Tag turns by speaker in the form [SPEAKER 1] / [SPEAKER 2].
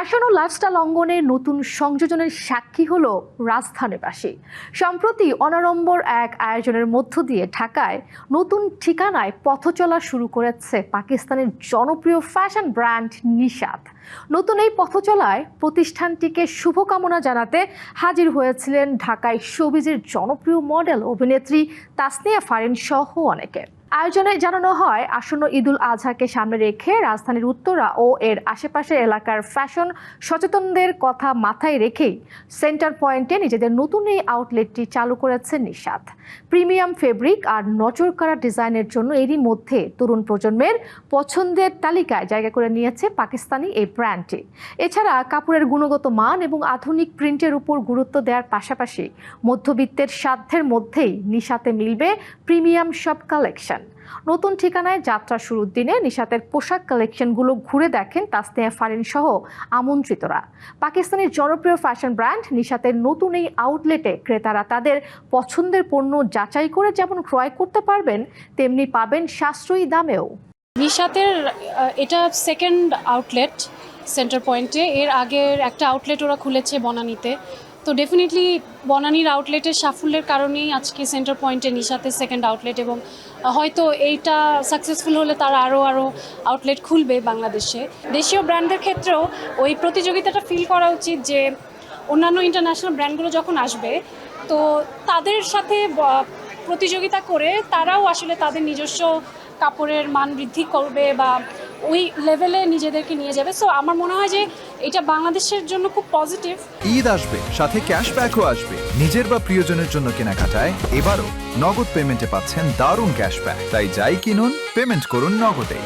[SPEAKER 1] Fashion ও lifestyle অঙ্গনে নতুন সংযোজনের সাক্ষী হলো রাজধানীবাসী। সম্প্রতি অনাড়ম্বর এক আয়োজনের মধ্য দিয়ে ঢাকায় নতুন ঠিকানায় পথচলা শুরু করেছে পাকিস্তানের জনপ্রিয় ফ্যাশন ব্র্যান্ড নিশাত। নতুন এই পথচলায় প্রতিষ্ঠানটিকে শুভকামনা জানাতে হাজির হয়েছিলেন ঢাকায় শোবিজের জনপ্রিয় মডেল অভিনেত্রী তাসনিয়া ফারিন সহ অনেকে। আয়োজনে জানানো হয়, আসন্ন ঈদুল আজহাকে সামনে রেখে রাজধানীর উত্তরা ও এর আশেপাশের এলাকার ফ্যাশন সচেতনদের কথা মাথায় রেখেই সেন্টার পয়েন্টে নিজেদের নতুন এই আউটলেটটি চালু করেছে নিশাত। প্রিমিয়াম ফেব্রিক আর নজরকাড়া ডিজাইনের জন্য এরই মধ্যে তরুণ প্রজন্মের পছন্দের তালিকায় জায়গা করে নিয়েছে পাকিস্তানি এই ব্র্যান্ডটি। এছাড়া কাপড়ের গুণগত মান এবং আধুনিক প্রিন্টের উপর গুরুত্ব দেওয়ার পাশাপাশি মধ্যবিত্তের সাধ্যের মধ্যেই নিশাতে মিলবে প্রিমিয়াম সব কালেকশন। নতুন ঠিকানায় যাত্রা শুরুর দিনে নিশাতের পোশাক কালেকশনগুলো ঘুরে দেখেন তাসনিয়া ফারিন সহ আমন্ত্রিতরা। পাকিস্তানের জনপ্রিয় ফ্যাশন ব্র্যান্ড নিশাতের নতুন এই আউটলেটে ক্রেতারা তাদের পছন্দের পণ্য যাচাই করে যেমন ক্রয় করতে পারবেন, তেমনি পাবেন সাশ্রয়ী দামেও।
[SPEAKER 2] নিশাতের এটা সেকেন্ড আউটলেট সেন্টার পয়েন্টে। এর আগের একটা আউটলেট ওরা খুলেছে বনানীতে। তো ডেফিনেটলি বনানীর আউটলেটের সাফল্যের কারণেই আজকে সেন্টার পয়েন্টে নিশাতের সেকেন্ড আউটলেট, এবং হয়তো এইটা সাকসেসফুল হলে তারা আরও আউটলেট খুলবে বাংলাদেশে। দেশীয় ব্র্যান্ডের ক্ষেত্রেও ওই প্রতিযোগিতাটা ফিল করা উচিত যে অন্যান্য ইন্টারন্যাশনাল ব্র্যান্ডগুলো যখন আসবে তো তাদের সাথে প্রতিযোগিতা করে তারাও আসলে তাদের নিজস্ব কাপড়ের মান বৃদ্ধি করবে বা ওই লেভেলে নিজেদেরকে নিয়ে যাবে। সো আমার মনে হয় যে এটা বাংলাদেশের জন্য খুব পজিটিভ।
[SPEAKER 3] ঈদ আসবে, সাথে ক্যাশব্যাকও আসবে। নিজের বা প্রিয়জনের জন্য কেনাকাটায় এবারও নগদ পেমেন্টে পাচ্ছেন দারুণ ক্যাশব্যাক। তাই যাই কিনুন, পেমেন্ট করুন নগদে।